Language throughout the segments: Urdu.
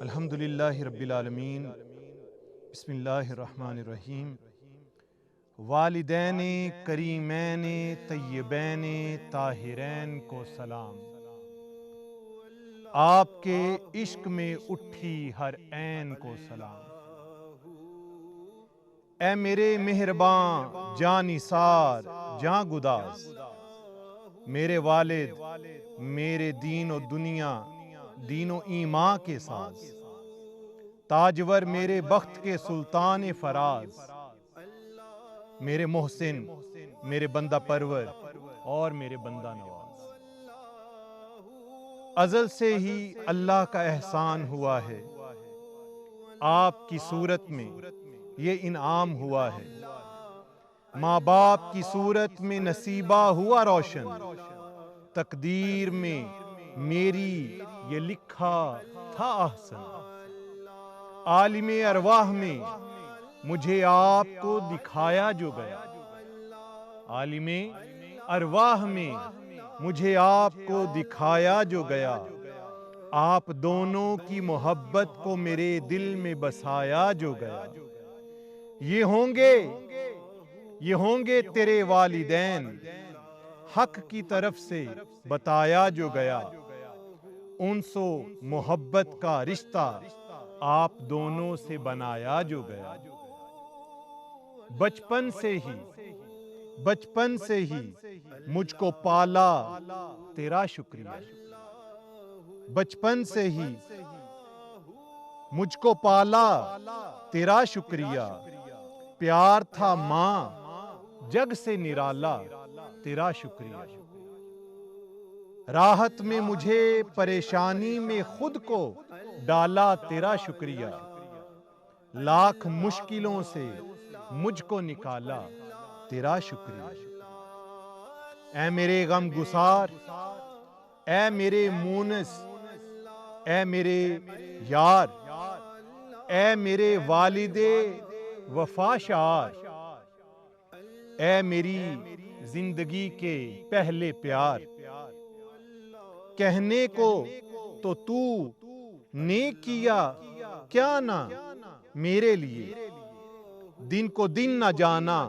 الحمدللہ رب العالمین، بسم اللہ الرحمن الرحیم۔ والدین کریمین طیبین طاہرین کو سلام، آپ کے عشق میں اٹھی ہر عین کو سلام۔ اے میرے مہرباں جاں نثار جاں گداز، میرے والد میرے دین و دنیا دین و ایمان کے ساز، تاجور میرے بخت کے سلطان فراز، میرے محسن میرے بندہ پرور اور میرے بندہ نواز۔ ازل سے ہی اللہ کا احسان ہوا ہے، آپ کی صورت میں یہ انعام ہوا ہے۔ ماں باپ کی صورت میں نصیبہ ہوا روشن، تقدیر میں میری یہ لکھا تھا احسن۔ عالم ارواح میں مجھے آپ کو دکھایا جو گیا، عالم ارواح میں مجھے آپ کو دکھایا جو گیا، آپ دونوں کی محبت کو میرے دل میں بسایا جو گیا۔ یہ ہوں گے تیرے والدین، حق کی طرف سے بتایا جو گیا، انس و محبت کا رشتہ آپ دونوں سے بنایا جو گیا۔ بچپن سے ہی مجھ کو پالا تیرا شکریہ، بچپن سے ہی مجھ کو پالا تیرا شکریہ، پیار تھا ماں جگ سے نرالا تیرا شکریہ۔ راحت میں مجھے پریشانی میں خود کو ڈالا تیرا شکریہ، لاکھ مشکلوں سے مجھ کو نکالا تیرا شکریہ۔ اے میرے غم گسار، اے میرے مونس، اے میرے یار، اے میرے والد وفا شعار، اے میری زندگی کے پہلے پیار، کہنے کو تو نے کیا کیا نہ میرے لیے، دن کو دن نہ جانا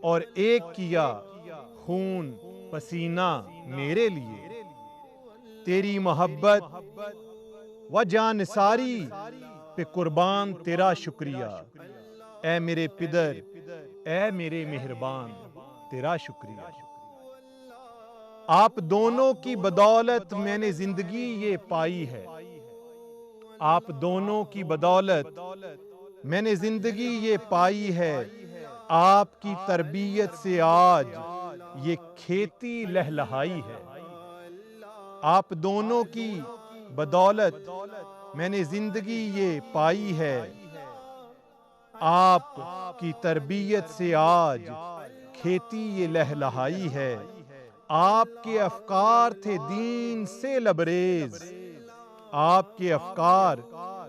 اور ایک کیا خون پسینہ میرے لیے۔ تیری محبت و جانثاری پہ قربان تیرا شکریہ، اے میرے پدر اے میرے مہربان تیرا شکریہ۔ آپ دونوں کی بدولت میں نے زندگی یہ پائی ہے، آپ دونوں کی بدولت میں نے زندگی یہ پائی ہے، آپ کی تربیت سے آج یہ کھیتی لہلہائی ہے۔ آپ دونوں کی بدولت میں نے زندگی یہ پائی ہے، آپ کی تربیت سے آج کھیتی یہ لہلہائی ہے۔ آپ کے افکار تھے دین سے لبریز، آپ کے افکار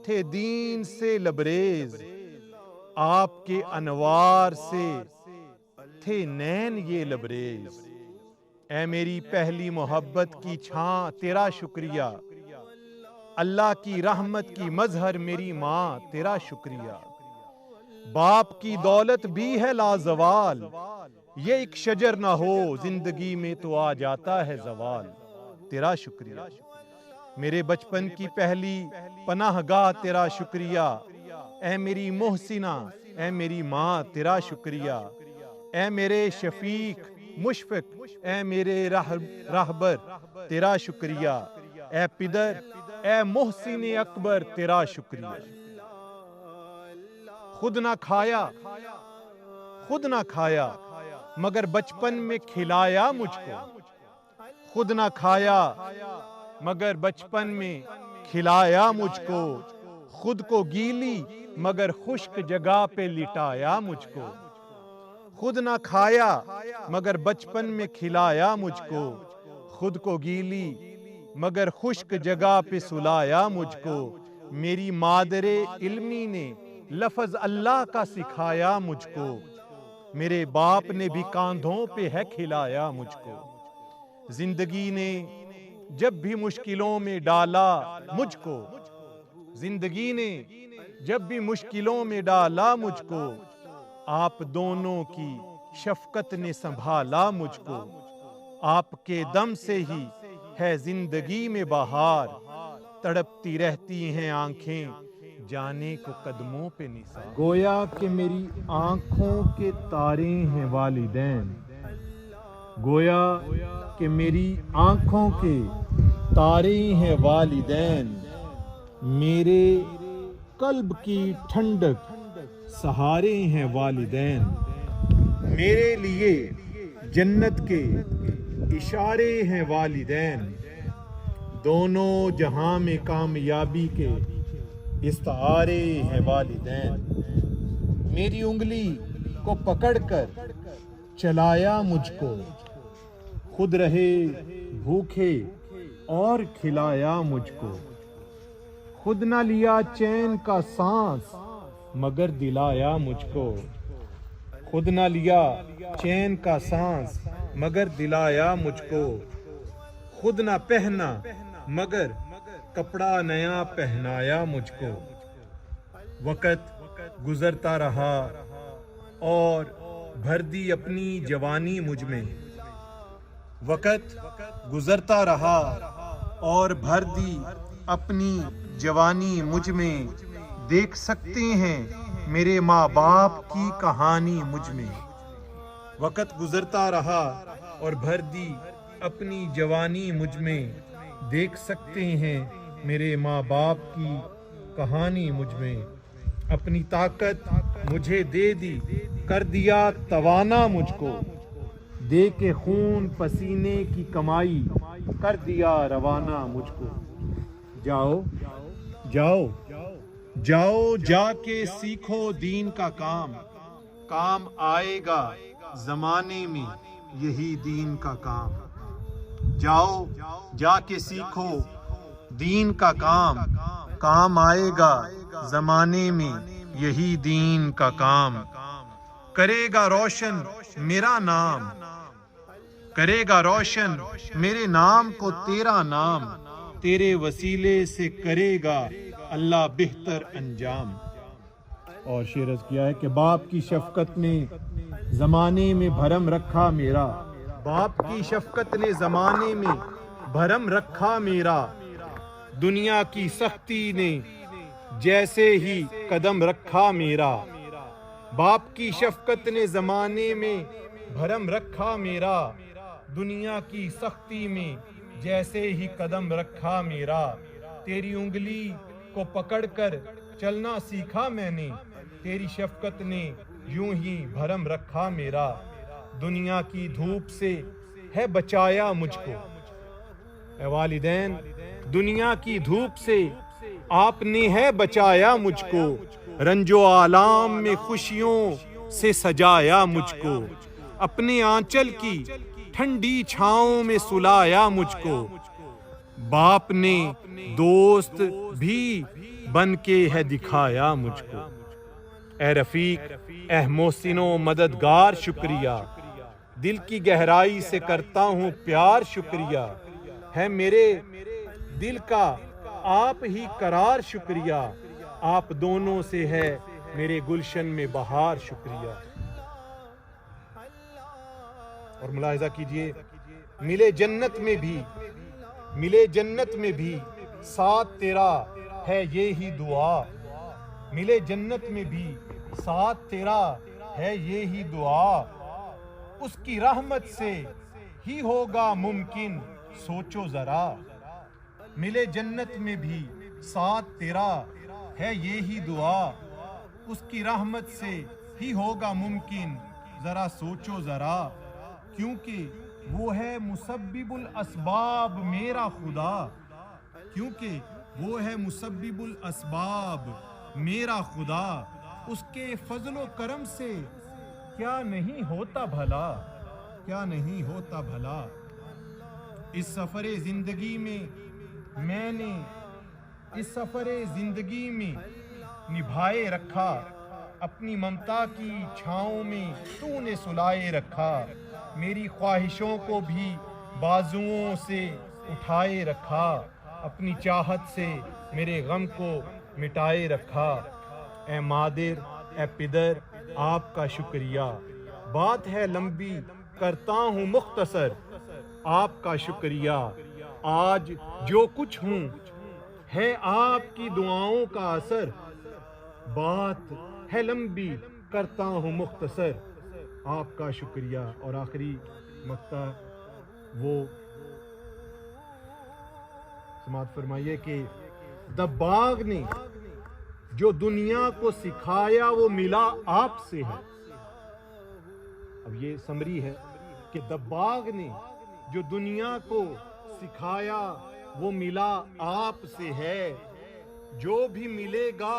تھے دین سے لبریز، آپ کے انوار سے تھے نین یہ لبریز۔ اے میری پہلی محبت کی چھاں تیرا شکریہ، اللہ کی رحمت کی مظہر میری ماں تیرا شکریہ۔ باپ کی دولت بھی ہے لازوال، یہ ایک شجر نہ ہو زندگی میں تو آ جاتا ہے زوال تیرا شکریہ۔ میرے بچپن کی پہلی پناہ گاہ تیرا شکریہ، اے میری محسنہ اے میری ماں تیرا شکریہ۔ اے میرے شفیق مشفق اے میرے راہبر تیرا شکریہ، اے پدر اے محسن اکبر تیرا شکریہ۔ خود نہ کھایا مگر بچپن میں کھلایا مجھ کو، خود نہ کھایا مگر بچپن میں کھلایا مجھ کو، خود کو گیلی مگر خشک جگہ پہ لٹایا مجھ کو، خود نہ کھایا مگر بچپن میں کھلایا مجھ کو، خود کو گیلی مگر خشک جگہ پہ سلایا مجھ کو۔ میری مادر علمی نے لفظ اللہ کا سکھایا مجھ کو، میرے باپ نے بھی کاندھوں پہ ہے کھلایا مجھ کو۔ زندگی نے جب بھی مشکلوں میں ڈالا مجھ کو، زندگی نے جب بھی مشکلوں میں ڈالا مجھ کو، آپ دونوں کی شفقت نے سنبھالا مجھ کو۔ آپ کے دم سے ہی ہے زندگی میں بہار، تڑپتی رہتی ہیں آنکھیں جانے کو قدموں پہ نثار۔ گویا کہ میری آنکھوں کے تارے ہیں والدین، گویا کہ میری آنکھوں کے تارے ہیں والدین، میرے قلب کی ٹھنڈک سہارے ہیں والدین، میرے لیے جنت کے اشارے ہیں والدین، دونوں جہاں میں کامیابی کے استعارے ہیں والدین، میری انگلی کو پکڑ کر چلایا مجھ کو، خود رہے بھوکے اور کھلایا مجھ کو، خود نہ لیا چین کا سانس مگر دلایا مجھ کو، خود نہ لیا چین کا سانس مگر دلایا مجھ کو، خود نہ پہنا مگر کپڑا نیا پہنایا مجھ کو۔ وقت گزرتا رہا اور بھر دی اپنی جوانی مجھ میں، وقت گزرتا رہا اور بھر دی اپنی جوانی مجھ میں، دیکھ سکتے ہیں میرے ماں باپ کی کہانی مجھ میں، وقت گزرتا رہا اور بھر دی اپنی جوانی مجھ میں، دیکھ سکتے ہیں میرے ماں باپ کی کہانی مجھ میں، اپنی طاقت مجھے دے دی، کر دیا توانا مجھ کو، دے کے خون پسینے کی کمائی کر دیا روانہ مجھ کو۔ جاؤ جاؤ جاؤ جا کے سیکھو دین کا کام، کام آئے گا زمانے میں یہی دین کا کام۔ جاؤ جا کے سیکھو دین کا کام، کام آئے گا زمانے میں یہی دین کا کام۔ کرے گا روشن میرا نام، کرے گا روشن میرے نام کو تیرا نام، تیرے وسیلے سے کرے گا اللہ بہتر انجام۔ اور شعر عرض کیا ہے کہ باپ کی شفقت نے زمانے میں بھرم رکھا میرا، باپ کی شفقت نے زمانے میں بھرم رکھا میرا، دنیا کی سختی نے جیسے ہی قدم رکھا میرا، باپ کی شفقت نے زمانے میں بھرم رکھا میرا، دنیا کی سختی میں جیسے ہی قدم رکھا میرا، تیری انگلی کو پکڑ کر چلنا سیکھا میں نے، تیری شفقت نے یوں ہی بھرم رکھا میرا، دنیا کی دھوپ سے ہے بچایا مجھ کو۔ اے والدین، دنیا کی دھوپ سے آپ نے ہے بچایا مجھ کو، رنج و آلام میں خوشیوں سے سجایا مجھ کو، اپنے آنچل کی ٹھنڈی چھاؤں میں سلایا مجھ کو، باپ نے دوست بھی بن کے ہے دکھایا مجھ کو۔ اے رفیق، اے محسن و مددگار شکریہ، دل کی گہرائی سے کرتا ہوں پیار شکریہ، ہے میرے دل کا آپ ہی قرار شکریہ، آپ دونوں سے ہے میرے گلشن میں بہار شکریہ۔ اور ملاحظہ کیجئے، ملے جنت میں بھی، ملے جنت میں بھی ساتھ تیرا ہے یہی دعا، ملے جنت میں بھی ساتھ تیرا ہے یہی دعا، اس کی رحمت سے ہی ہوگا ممکن سوچو ذرا، ملے جنت میں بھی ساتھ تیرا ہے یہی دعا، اس کی رحمت سے ہی ہوگا ممکن ذرا سوچو ذرا، کیونکہ وہ ہے مسبب الاسباب میرا خدا، کیونکہ وہ ہے مسبب الاسباب میرا خدا، اس کے فضل و کرم سے کیا نہیں ہوتا بھلا، کیا نہیں ہوتا بھلا۔ اس سفر زندگی میں نے اس سفر زندگی میں نبھائے رکھا، اپنی ممتا کی چھاؤں میں تو نے سلائے رکھا، میری خواہشوں کو بھی بازوؤں سے اٹھائے رکھا، اپنی چاہت سے میرے غم کو مٹائے رکھا، اے مادر اے پدر آپ کا شکریہ، بات ہے لمبی کرتا ہوں مختصر، آپ کا شکریہ، آج جو کچھ ہوں ہے آپ کی دعاؤں کا اثر، بات ہے لمبی کرتا ہوں مختصر، آپ کا شکریہ۔ اور آخری مقطع وہ سماعت فرمائیے کہ دباغ نے جو دنیا کو سکھایا وہ ملا آپ سے ہے۔ اب یہ سمری ہے کہ دباغ نے جو دنیا کو سکھایا وہ ملا آپ سے ہے، جو بھی ملے گا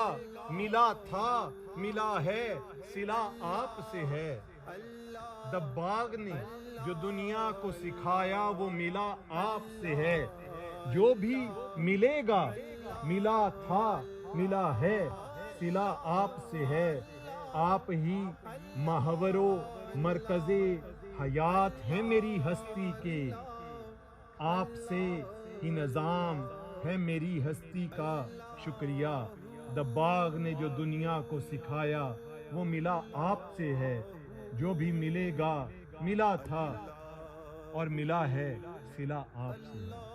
ملا تھا ملا ہے صلہ آپ سے ہے۔ دباغ نے جو دنیا کو سکھایا وہ ملا آپ سے ہے، جو بھی ملے گا ملا تھا ملا ہے صلہ آپ سے ہے۔ آپ ہی محور و مرکز حیات ہیں میری ہستی کے، آپ سے ہی نظام ہے میری ہستی کا شکریہ۔ دباغ نے جو دنیا کو سکھایا وہ ملا آپ سے ہے، جو بھی ملے گا ملا تھا اور ملا ہے صلہ آپ سے ہے۔